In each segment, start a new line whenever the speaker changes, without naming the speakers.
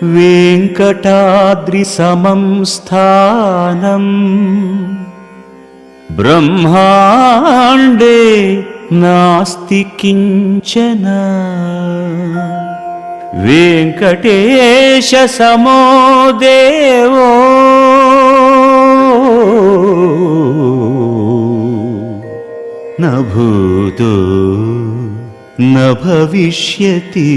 వెంకటాద్రి సమం స్థానం బ్రహ్మాండే నాస్తి కించన వెంకటేశ సమో దేవో న భూతో న భవిష్యతి.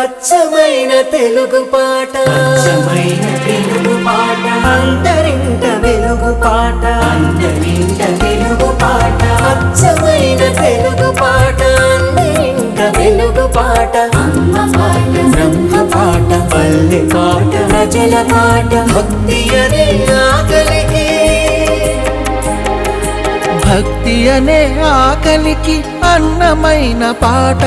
అచ్చమైన తెలుగు పాట, అచ్చమైన తెలుగు పాట, అంతరింట వెలుగు పాట, అంతరింట వెలుగు పాట, అచ్చమైన తెలుగు పాట, అంతరింట వెలుగు పాట, అమ్మ పాట, బ్రహ్మ పాట, పల్లె పాట, ప్రజల పాట, భక్తి అనే ఆకలికి,
భక్తి అనే ఆకలికి అన్నమైన పాట,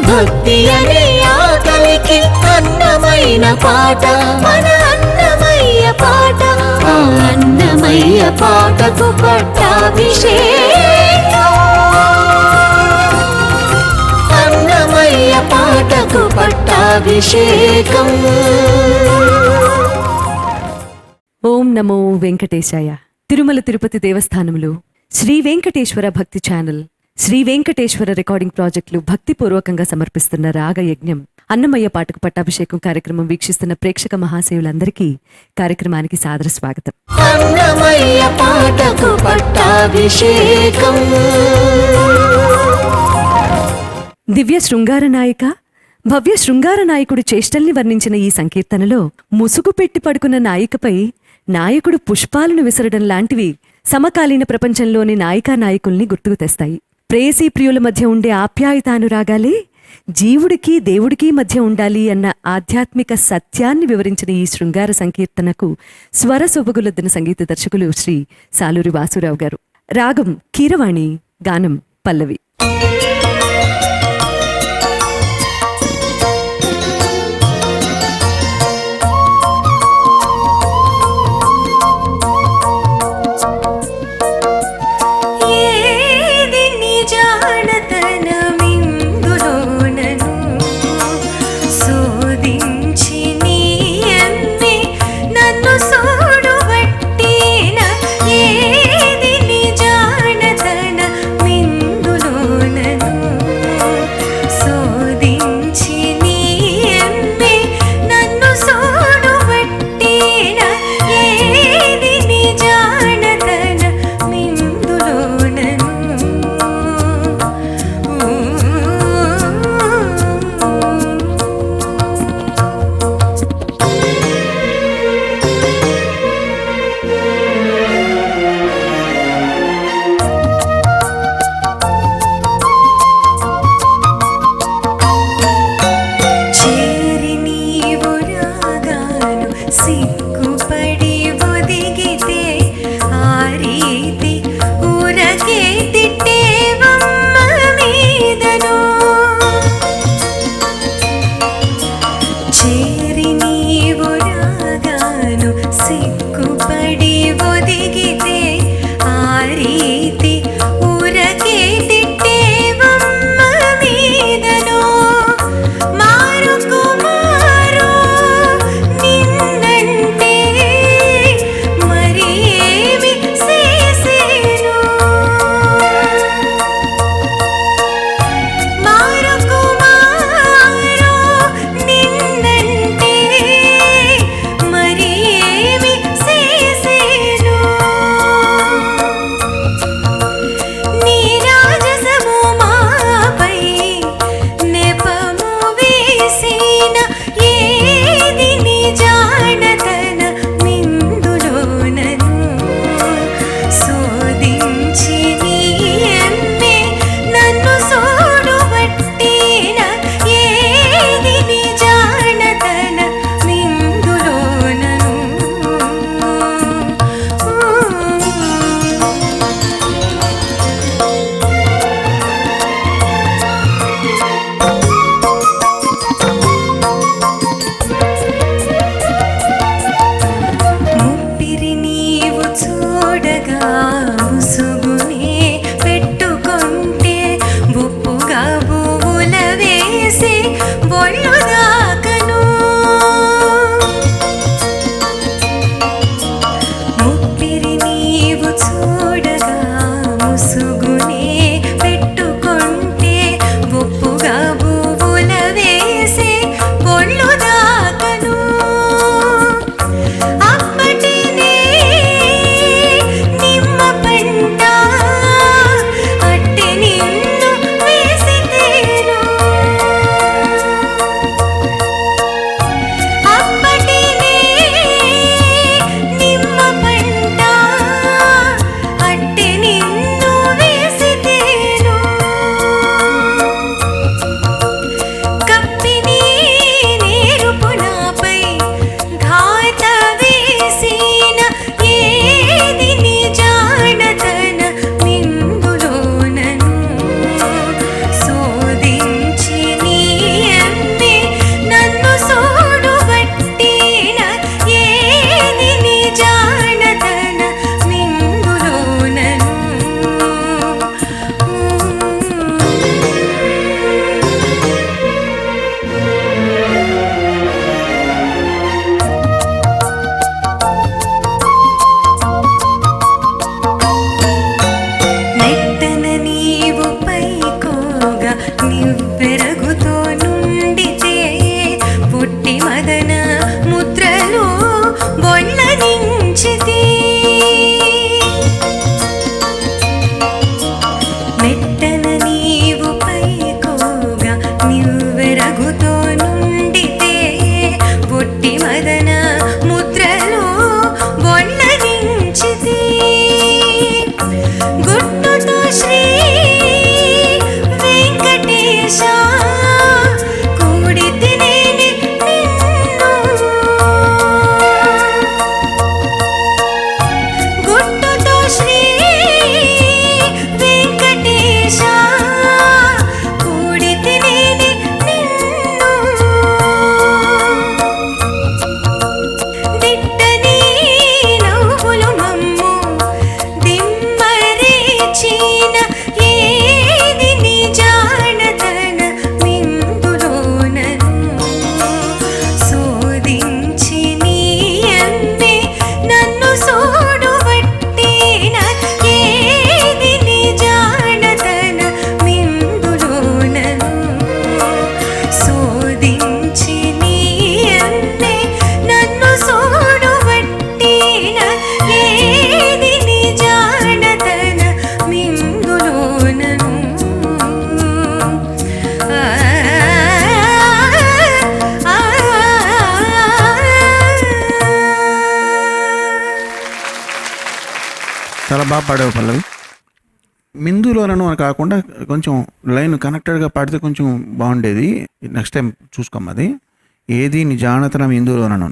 భక్తి అనే ఆకలికి అన్నమైన పాట, మన అన్నమయ్య పాట, ఆ అన్నమయ్య పాటకు పట్టాభిషేకం, అన్నమయ్య పాటకు పట్టాభిషేకం.
ఓం నమో వెంకటేశాయ. తిరుమల తిరుపతి దేవస్థానంలో శ్రీ వెంకటేశ్వర భక్తి ఛానల్, శ్రీ వెంకటేశ్వర రికార్డింగ్ ప్రాజెక్టులు భక్తిపూర్వకంగా సమర్పిస్తున్న రాగయజ్ఞం అన్నమయ్య పాటకు పట్టాభిషేకం కార్యక్రమం వీక్షిస్తున్న ప్రేక్షక మహాశయులందరికీ కార్యక్రమానికి సాదర స్వాగతం.
అన్నమయ్య పాటకు పట్టాభిషేకం.
దివ్య శృంగార నాయిక, భవ్య శృంగార నాయకుడి చేష్టల్ని వర్ణించిన ఈ సంకీర్తనలో ముసుగు పెట్టి పడుకున్న నాయికపై నాయకుడు పుష్పాలను విసరడం లాంటివి సమకాలీన ప్రపంచంలోని నాయికా నాయకుల్ని గుర్తుకు తెస్తాయి. ప్రేయసీ ప్రియుల మధ్య ఉండే ఆప్యాయతానురాగాలే జీవుడికి దేవుడికి మధ్య ఉండాలి అన్న ఆధ్యాత్మిక సత్యాన్ని వివరించిన ఈ శృంగార సంకీర్తనకు స్వర సొబగులొద్దిన సంగీత దర్శకులు శ్రీ సాలూరి వాసురావు గారు. రాగం కీరవాణి, గానం పల్లవి.
ఏది నీ జానతన మిందులోన
నివ్వెరగుతో నుండితే పుట్టి మదన ముద్రలో బొళ్ళనించితే మెట్టన నీవు పైకోగా నివ్వెరగుతో నుండితే పుట్టి మదన ముద్రలో బొళ్ళనించితే గుట్టుతో శ్రీ వెంకటేశ కూడితి నేని నిన్ను గుట్టుతో శ్రీ వెంకటేశ కూడితి నేని నిన్ను దిట్టని నవ్వులు మమ్ము దిమ్మరేచిన ఏది నీ జానతన మిందులోనను శోధించి నీ అమ్మే నన్ను సోడుబట్టిన ఏది నీ జానతన మిందులోనను శోధించి నీ అమ్మే నన్ను సోడుబట్టిన ఏది నీ జానతన మిందులోనను
చాలా బాగా పాడావు పల్లవి. మిందులోనను అని కాకుండా కొంచెం లైన్ కనెక్టెడ్గా పాడితే కొంచెం బాగుండేది. నెక్స్ట్ టైం చూసుకోమది. ఏది నీ జానతనం ఇందులోనను.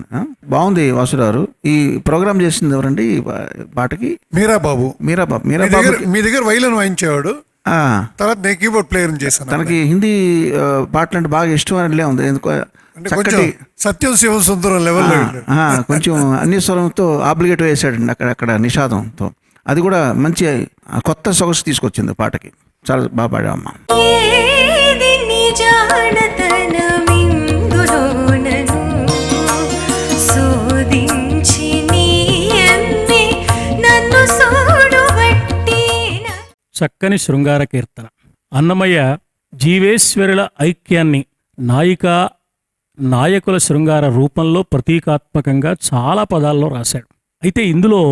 బాగుంది వాసురారు. ఈ ప్రోగ్రామ్ చేసింది ఎవరండి ఈ పాటకి?
మీరాబాబు.
మీరాబాబు.
మీ దగ్గర వైలన్ వాయించేవాడు. తర్వాత నేను కీబోర్డ్ ప్లేయర్ చేశాను.
తనకి హిందీ పాటలు అంటే బాగా ఇష్టం అని ఉంది. ఎందుకు చక్కటి
సత్యం శివ సుందరం లెవెల్లో
కొంచెం అన్ని స్వరంతో ఆబ్లిగేట్ వేసాడండి అక్కడ నిషాదంతో. అది కూడా మంచి కొత్త సొగసు తీసుకొచ్చింది పాటకి. చాలా బాగా పాడామమ్మా.
ఏది నీ జానతన మిందులోనను శోధించి నీ అమ్మే నన్ను సోడుబట్టిన.
చక్కని శృంగార కీర్తన. అన్నమయ్య జీవేశ్వరుల ఐక్యాన్ని నాయకుల శృంగార రూపంలో ప్రతీకాత్మకంగా చాలా పదాల్లో రాశాడు. అయితే ఇందులో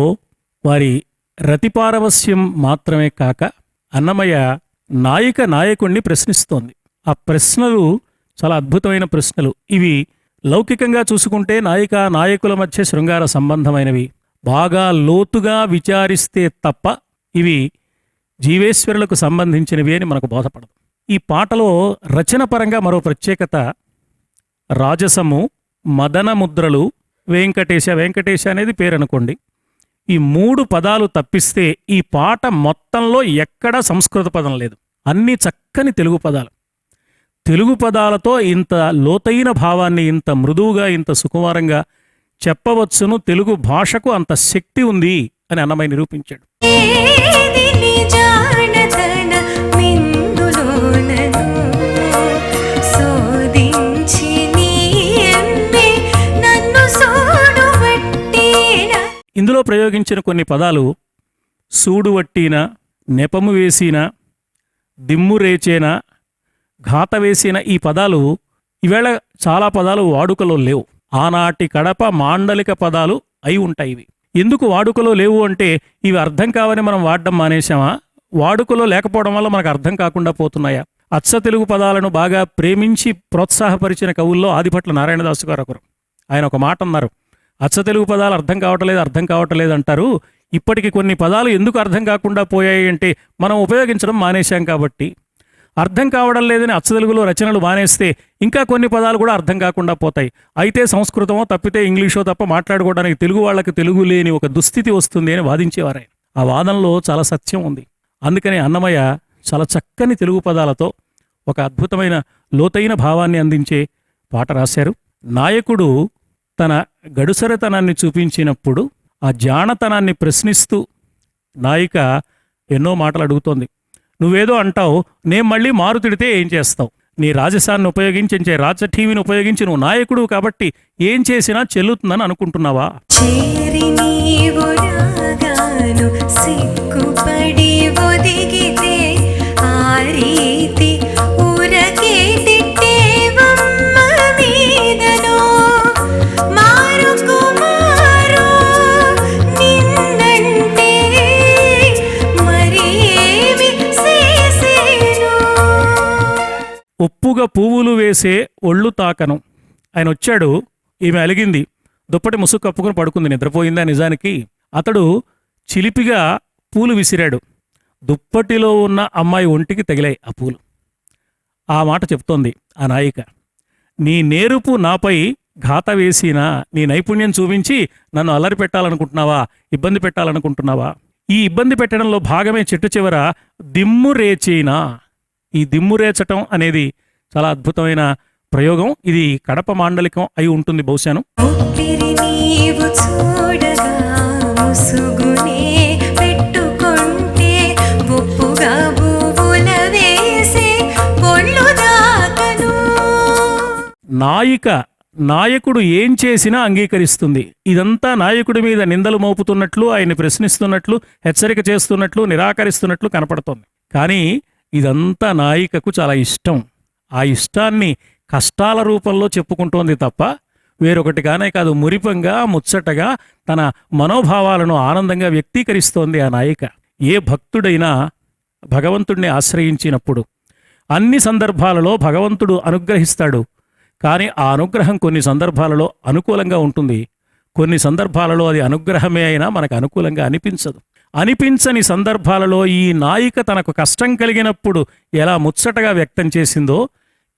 వారి రతిపారవస్యం మాత్రమే కాక అన్నమయ్య నాయకుణ్ణి ప్రశ్నిస్తోంది. ఆ ప్రశ్నలు చాలా అద్భుతమైన ప్రశ్నలు. ఇవి లౌకికంగా చూసుకుంటే నాయకుల మధ్య శృంగార సంబంధమైనవి. బాగా లోతుగా విచారిస్తే తప్ప ఇవి జీవేశ్వరులకు సంబంధించినవి అని మనకు బోధపడదు. ఈ పాటలో రచన పరంగా మరో ప్రత్యేకత రాజసము, మదన ముద్రలు, వెంకటేశ అనేది పేరు అనుకోండి. ఈ 3 పదాలు తప్పిస్తే ఈ పాట మొత్తంలో ఎక్కడా సంస్కృత పదం లేదు. అన్నీ చక్కని తెలుగు పదాలు. తెలుగు పదాలతో ఇంత లోతైన భావాన్ని ఇంత మృదువుగా ఇంత సుకుమారంగా చెప్పవచ్చును. తెలుగు భాషకు అంత శక్తి ఉంది అని అన్నమయ్య నిరూపించాడు.
ఏది నీ జానతన మిందులోనను శోధించి నీ అమ్మే నన్ను సోడుబట్టిన.
ఇందులో ప్రయోగించిన కొన్ని పదాలు సూడువట్టిన, నెపము వేసిన, దిమ్ము రేచేన, ఘాత వేసిన ఈ పదాలు ఈవేళ చాలా పదాలు వాడుకలో లేవు. ఆనాటి కడప మాండలిక పదాలు అయి ఉంటాయి. ఇవి ఎందుకు వాడుకలో లేవు అంటే ఇవి అర్థం కావని మనం వాడడం మానేశామా? వాడుకలో లేకపోవడం వల్ల మనకు అర్థం కాకుండా పోతున్నాయా? అచ్చ తెలుగు పదాలను బాగా ప్రేమించి ప్రోత్సాహపరిచిన కవుల్లో ఆదిభట్ల నారాయణదాసు గారు ఒకరు. ఆయన ఒక మాట అన్నారు, అచ్చ తెలుగు పదాలు అర్థం కావట్లేదు అంటారు. ఇప్పటికి కొన్ని పదాలు ఎందుకు అర్థం కాకుండా పోయాయి అంటే మనం ఉపయోగించడం మానేశాం కాబట్టి. అర్థం కావడం లేదని అచ్చ తెలుగులో రచనలు మానేస్తే ఇంకా కొన్ని పదాలు కూడా అర్థం కాకుండా పోతాయి. అయితే సంస్కృతమో తప్పితే ఇంగ్లీషో తప్ప మాట్లాడుకోవడానికి తెలుగు వాళ్ళకి తెలుగు లేని ఒక దుస్థితి వస్తుంది అని వాదించేవారు. ఆ వాదనలో చాలా సత్యం ఉంది. అందుకని అన్నమయ్య చాలా చక్కని తెలుగు పదాలతో ఒక అద్భుతమైన లోతైన భావాన్ని అందించే పాట రాశారు. నాయకుడు తన గడుసరతనాన్ని చూపించినప్పుడు ఆ జానతనాన్ని ప్రశ్నిస్తూ నాయిక ఎన్నో మాటలు అడుగుతోంది. నువ్వేదో అంటావు, నేను మళ్ళీ మారు తిడితే ఏం చేస్తావు? నీ రాజసాన్ని ఉపయోగించే రాజఠీవిని ఉపయోగించి నువ్వు నాయకుడు కాబట్టి ఏం చేసినా చెల్లుతుందని అనుకుంటున్నావా?
చేరి నీవు రాగాను సిగ్గుపడి ఒదిగితే ఆ రీతి ఊర
ఒప్పుగా పువ్వులు వేసే ఒళ్ళు తాకను. ఆయన వచ్చాడు, ఈమె అలిగింది, దుప్పటి ముసుగు కప్పుకుని పడుకుంది, నిద్రపోయిందా నిజానికి. అతడు చిలిపిగా పూలు విసిరాడు. దుప్పటిలో ఉన్న అమ్మాయి ఒంటికి తగిలాయి ఆ పూలు. ఆ మాట చెప్తోంది ఆ నాయిక. నీ నేరుపు నాపై ఘాత వేసినా, నీ నైపుణ్యం చూపించి నన్ను అల్లరి పెట్టాలనుకుంటున్నావా, ఇబ్బంది పెట్టాలనుకుంటున్నావా? ఈ ఇబ్బంది పెట్టడంలో భాగమే చెట్టు చివర దిమ్ము రేచీనా. ఈ దిమ్ము రేచటం అనేది చాలా అద్భుతమైన ప్రయోగం. ఇది కడప మాండలికం అయి ఉంటుంది బహుశాను.
ఊపిరి నీవు చూడగా ముసుగునే పెట్టుకుంటే ఉప్పుగా పువ్వుల వేసే పొళ్ళు దాకను.
నాయకుడు ఏం చేసినా అంగీకరిస్తుంది. ఇదంతా నాయకుడి మీద నిందలు మోపుతున్నట్లు, ఆయన్ని ప్రశ్నిస్తున్నట్లు, హెచ్చరిక చేస్తున్నట్లు, నిరాకరిస్తున్నట్లు కనపడుతోంది. కానీ ఇదంతా నాయికకు చాలా ఇష్టం. ఆ ఇష్టాన్ని కష్టాల రూపంలో చెప్పుకుంటోంది తప్ప వేరొకటి కానే కాదు. మురిపంగా, ముచ్చటగా తన మనోభావాలను ఆనందంగా వ్యక్తీకరిస్తోంది ఆ నాయిక. ఏ భక్తుడైనా భగవంతుడిని ఆశ్రయించినప్పుడు అన్ని సందర్భాలలో భగవంతుడు అనుగ్రహిస్తాడు. కానీ ఆ అనుగ్రహం కొన్ని సందర్భాలలో అనుకూలంగా ఉంటుంది, కొన్ని సందర్భాలలో అది అనుగ్రహమే అయినా మనకు అనుకూలంగా అనిపించదు. అనిపించని సందర్భాలలో ఈ నాయిక తనకు కష్టం కలిగినప్పుడు ఎలా ముచ్చటగా వ్యక్తం చేసిందో,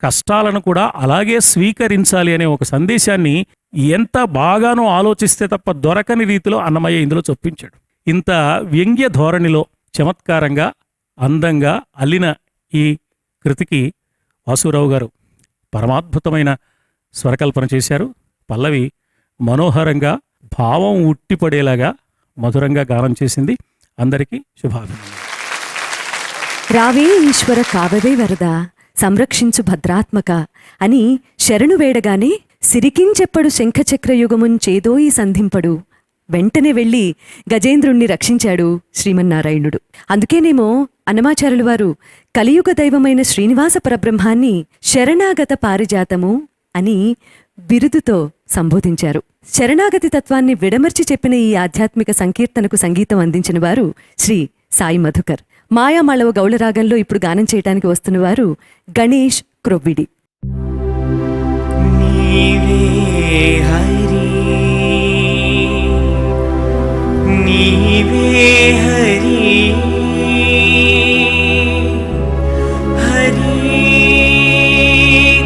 కష్టాలను కూడా అలాగే స్వీకరించాలి అనే ఒక సందేశాన్ని ఎంత బాగానో ఆలోచిస్తే తప్ప దొరకని రీతిలో అన్నమయ్య ఇందులో చొప్పించాడు. ఇంత వ్యంగ్య ధోరణిలో చమత్కారంగా అందంగా అల్లిన ఈ కృతికి వాసురావు గారు పరమాద్భుతమైన స్వరకల్పన చేశారు. పల్లవి మనోహరంగా భావం ఉట్టిపడేలాగా మధురంగా గానం చేసింది. అందరికీ శుభాభినందనలు.
రావే ఈశ్వర కావవే వరద సంరక్షించు భద్రాత్మక అని శరణు వేడగానే సిరికించెప్పడు శంఖచక్రయుగమున్ చేదోయి సంధింపడు. వెంటనే వెళ్ళి గజేంద్రుణ్ణి రక్షించాడు శ్రీమన్నారాయణుడు. అందుకేనేమో అన్నమాచారులు వారు కలియుగ దైవమైన శ్రీనివాస పరబ్రహ్మాన్ని శరణాగత పారిజాతము అని బిరుదుతో సంబోధించారు. శరణాగతి తత్వాన్ని విడమర్చి చెప్పిన ఈ ఆధ్యాత్మిక సంకీర్తనకు సంగీతం అందించిన వారు శ్రీ సాయి మధుకర్. మాయామాళవ గౌళరాగంలో ఇప్పుడు గానం చేయడానికి వస్తున్నవారు గణేష్ క్రొవ్విడి.
నీవే హరి, నీవే హరి, హరి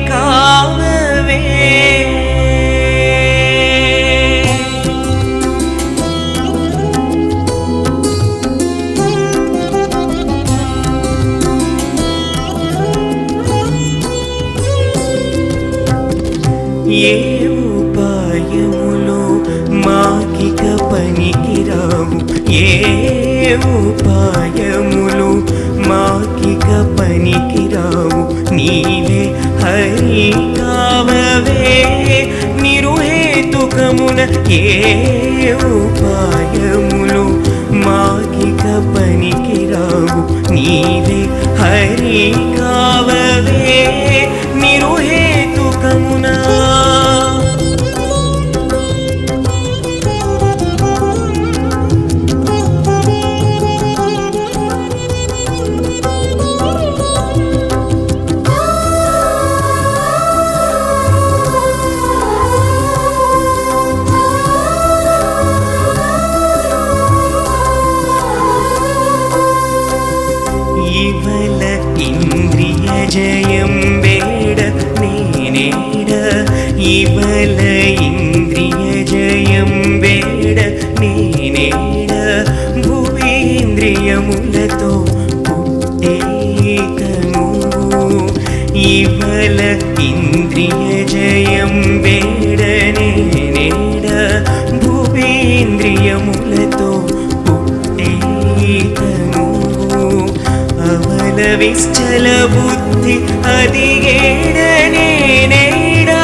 కావవే. ఏ ఉపాయములో మాకిక పనికిరావు, ఏ ఉపాయములు మాకిక పనికిరావు. నీవే హరి కావవే నిరుహేతుకమున, ఏ ఉపాయములు మాకిక పనికిరావు. నీవే హరి కావవే నిరుహేతుకమున. ఇవల ఇంద్రియ జయం వేడ నేనేడ, ఇవల ఇంద్రియ జయం వేడ నేనేడ. భువేంద్రియములతో పుట్టేతను, ఇవల ఇంద్రియ జయం వేడ నేనేడ. భువేంద్రియములతో పుట్టేతను, అవల విశ్చల బుద్ధి అది ఏడనేడా.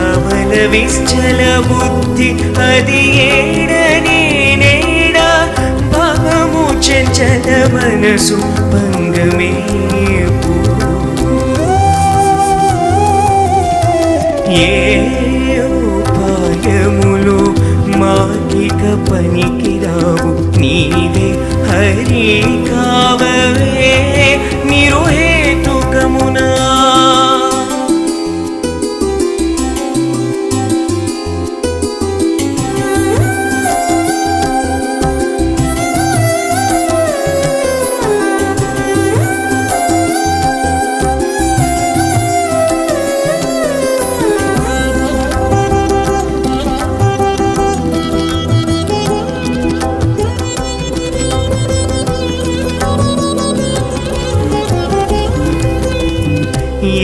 అవల విశ్చల బుద్ధి అది ఏడనేడా. భవము చంచల మనసు భంగమే. ఏ ఉపాయములు మాకిక పనికిరావు. నీవే హరి కావవే నిరుహేతుకమునా.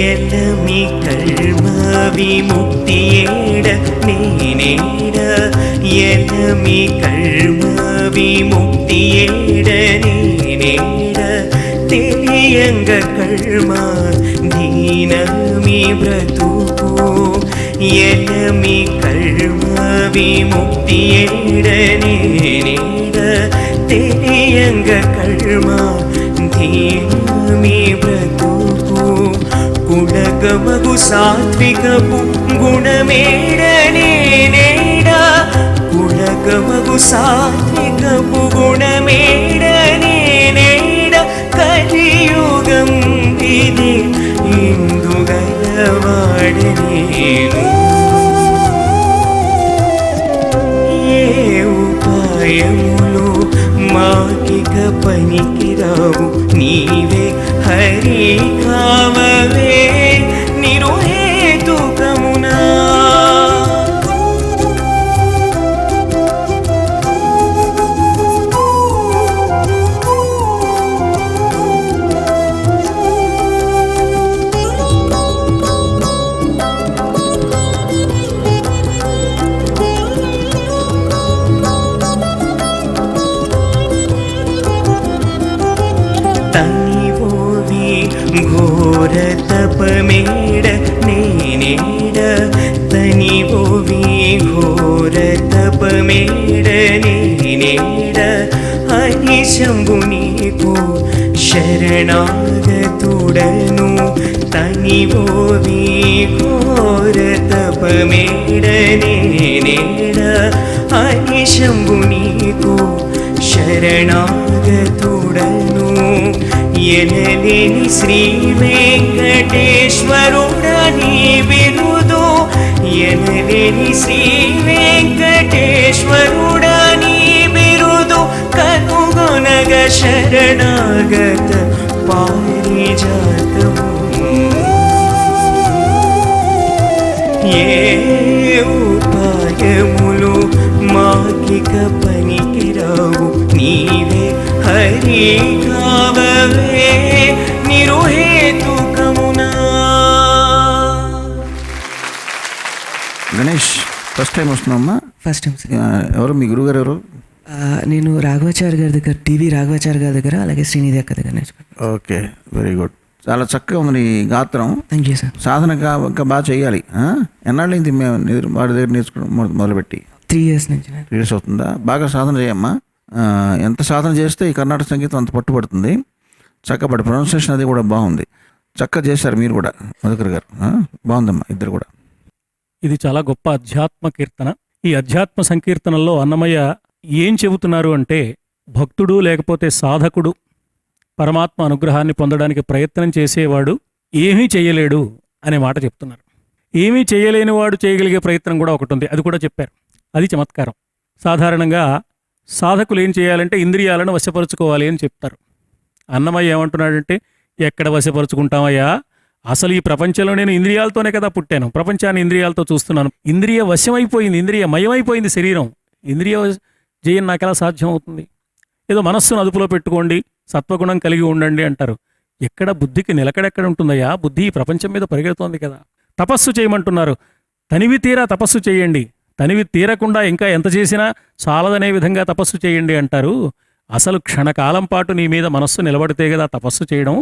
ఎలమి కర్మ విముక్తియేడ నేనేడ ఎలమి కర్మ విముక్తియేడ నేనేడ తెలియంగ కర్మ దీనమి బ్రతుకు ఎలమి కర్మ విముక్తియేడ నేనేడ తెలియంగ కర్మ దీనమి బ్రతుకు గుణగమగు సాత్వికపు గుణమేడ నేనేడ గుణగమగు సాత్వికపు గుణమేడ నేనేడ కలియుగం ఇది ఇందుగలవాడ నేను ఏ ఉపాయములు మాకిక పనికిరావు నీవే హరి కావవే నిరుహేతుకమునా తనివోవి ఘోర తపమేడ నేనేడ తనివోవి ఘోర తపమేడ నేనేడ హరి శంభునికు శరణాగతుడను తనివోవి ఘోర తపమేడ నేనేడ హరి శంభునికు శరణాగతుడను ఎనలేని శ్రీ వెంకటేశ్వరుడని బిరుదు ఎనలేని శ్రీ వెంకటేశ్వరుడని బిరుదు కనుగొనగ శరణాగత పారిజాతము ఏ ఉపాయములు మాకిక పనికిరావు నీవే హరి కావవే నిరుహేతుకమునా
గణేష్ ఫస్ట్ టైం వస్తున్నామ్మా?
First time sir.
ఎవరు మీ గురుగారు ఎవరు?
నేను రాఘవాచార్య గారి దగ్గర, టీవీ రాఘవాచార్య గారి దగ్గర, అలాగే శ్రీనిధి అక్క దగ్గర నేర్చుకున్నాను.
Okay, very good. చాలా చక్కగా ఉంది నీ గాత్రం.
Thank you sir.
సాధన ఇంకా బాగా చేయాలి. ఎన్నాళ్ళైంది మేము వాడి దగ్గర నేర్చుకోవడం మొదలుపెట్టి?
3 years నుంచి.
3 years అవుతుందా? బాగా సాధన చేయమ్మా. ఎంత సాధన చేస్తే ఈ కర్ణాటక సంగీతం అంత పట్టుబడుతుంది. చక్కబడి ప్రొనౌన్సియేషన్ అది కూడా బాగుంది. చక్కగా చేశారు మీరు కూడా, మధుకర్ గారు. బాగుందమ్మా ఇద్దరు కూడా.
ఇది చాలా గొప్ప అధ్యాత్మ కీర్తన. ఈ అధ్యాత్మ సంకీర్తనల్లో అన్నమయ్య ఏం చెబుతున్నారు అంటే, భక్తుడు లేకపోతే సాధకుడు పరమాత్మ అనుగ్రహాన్ని పొందడానికి ప్రయత్నం చేసేవాడు ఏమీ చేయలేడు అనే మాట చెప్తున్నారు. ఏమీ చేయలేని వాడు చేయగలిగే ప్రయత్నం కూడా ఒకటి ఉంది, అది కూడా చెప్పారు. అది చమత్కారం. సాధారణంగా సాధకులు ఏం చేయాలంటే ఇంద్రియాలను వశపరుచుకోవాలి అని చెప్తారు. అన్నమయ్య ఏమంటున్నాడంటే, ఎక్కడ వశపరుచుకుంటామయ్యా, అసలు ఈ ప్రపంచంలో నేను ఇంద్రియాలతోనే కదా పుట్టాను, ప్రపంచాన్ని ఇంద్రియాలతో చూస్తున్నాను. ఇంద్రియ వశమైపోయింది, ఇంద్రియ మయమైపోయింది శరీరం. ఇంద్రియ జయం నాకెలా సాధ్యం అవుతుంది? ఏదో మనస్సును అదుపులో పెట్టుకోండి, సత్వగుణం కలిగి ఉండండి అంటారు. ఎక్కడ బుద్ధికి నిలకడెక్కడ ఉంటుందయ్యా? బుద్ధి ఈ ప్రపంచం మీద పరిగెడుతోంది కదా. తపస్సు చేయమంటున్నారు. తనివి తీరా తపస్సు చేయండి, తనివి తీరకుండా ఇంకా ఎంత చేసినా చాలదనే విధంగా తపస్సు చేయండి అంటారు. అసలు క్షణకాలం పాటు నీ మీద మనస్సు నిలబడితే కదా తపస్సు చేయడం.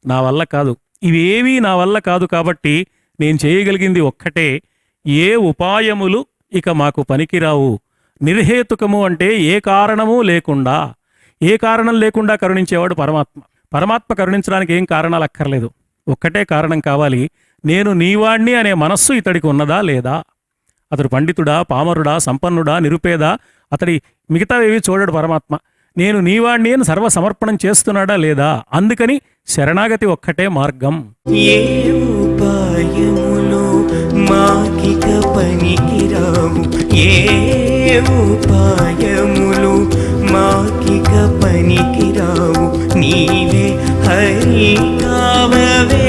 నా వల్ల కాదు, ఇవేవీ నా వల్ల కాదు. కాబట్టి నేను చేయగలిగింది ఒక్కటే, ఏ ఉపాయములు ఇక మాకు పనికిరావు. నిర్హేతుకము అంటే ఏ కారణము లేకుండా, ఏ కారణం లేకుండా కరుణించేవాడు పరమాత్మ. పరమాత్మ కరుణించడానికి ఏం కారణాలు అక్కర్లేదు, ఒక్కటే కారణం కావాలి. నేను నీవాణ్ణి అనే మనస్సు ఇతడికి ఉన్నదా లేదా? అతడు పండితుడా, పామరుడా, సంపన్నుడా, నిరుపేదా, అతడి మిగతావేవి చూడడు పరమాత్మ. నేను నీవాణ్ణి అని సర్వసమర్పణం చేస్తున్నాడా లేదా? అందుకని శరణాగతి ఒక్కటే మార్గం.
ఏ ఉపాయములో మాకిక పనికిరావు, ఏ ఉపాయములు మాకిక పనికిరావు, నీవే హరి కావవే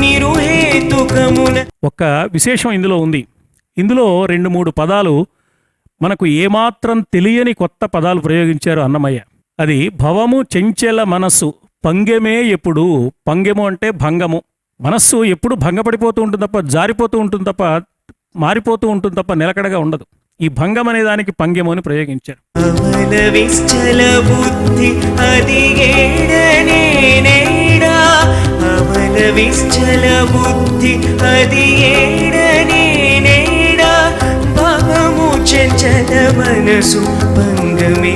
నిరుహేతుకమున.
ఒక్క విశేషం ఇందులో ఉంది. ఇందులో 2-3 పదాలు మనకు ఏమాత్రం తెలియని కొత్త పదాలు ప్రయోగించారు అన్నమయ్య. అది భవము చెంచెల మనస్సు పంగెమే ఎప్పుడు. పంగెము అంటే భంగము, మనస్సు ఎప్పుడు భంగపడిపోతూ ఉంటుంది తప్ప, జారిపోతూ ఉంటుంది తప్ప, మారిపోతూ ఉంటుంది తప్ప నిలకడగా ఉండదు. ఈ భంగం అనే దానికి పంగ్యము అని ప్రయోగించారు.
అమల విశ్చల బుద్ధి అది ఏడనేడా, అమల విశ్చల బుద్ధి అది ఏడనేడా, భవము చంచల మనసు భంగమే.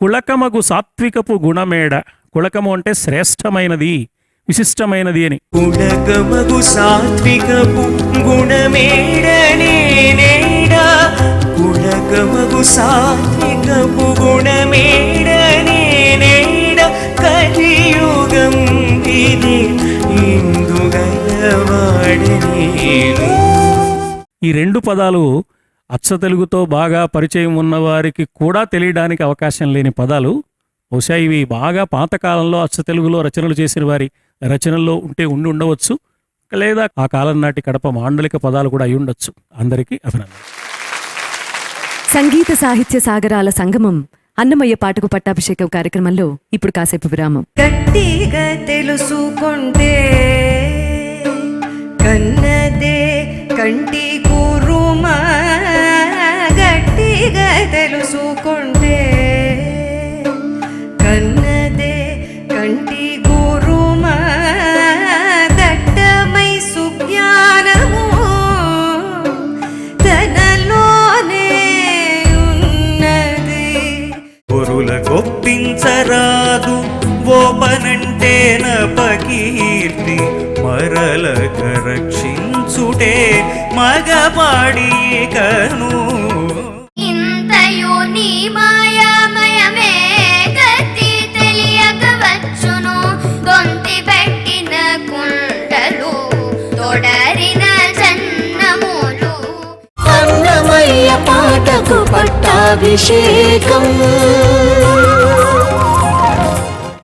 కుళకమగు సాత్వికపు గుణమేడ. కుళకము అంటే శ్రేష్టమైనది, విశిష్టమైనది అని.
కుళకమగు సాత్వికపు గుణమేడనేడా, కుళకమగు సాత్వికపు గుణమేడనేడా, కలియుగం ఇది ఇందుగలవాడనేను.
ఈ రెండు పదాలు అచ్చ తెలుగుతో బాగా పరిచయం ఉన్నవారికి కూడా తెలియడానికి అవకాశం లేని పదాలు. బహుశా ఇవి బాగా పాతకాలంలో అచ్చ తెలుగులో రచనలు చేసిన వారి రచనల్లో ఉండి ఉండవచ్చు, లేదా ఆ కాలం నాటి కడప మాండలిక పదాలు కూడా అయి ఉండొచ్చు. అందరికీ అభినందన.
సంగీత సాహిత్య సాగరాల సంగమం అన్నమయ్య పాటకు పట్టాభిషేకం కార్యక్రమంలో ఇప్పుడు కాసేపు విరామం.
గట్టిగా తెలుసుకుంటే కన్నదే కంటి కూరుమా, గట్టిగా తెలుసుకుంటే కన్నదే కంటి గురుమా, దట్టమై సుజ్ఞానము తనలోనే ఉన్నది.
పొరుల గొప్పించరాదు ఓపనంటే నపకీర్తి, మరలక రక్షించుటే మగపాడి కను.
ఇంతయు నీ మాయామయమే గతి తెలియక వచ్చును, గొంతి పెట్టిన కుండలు తొడరిన జన్నములు.
అన్నమయ్య పాటకు పట్టాభిషేకం.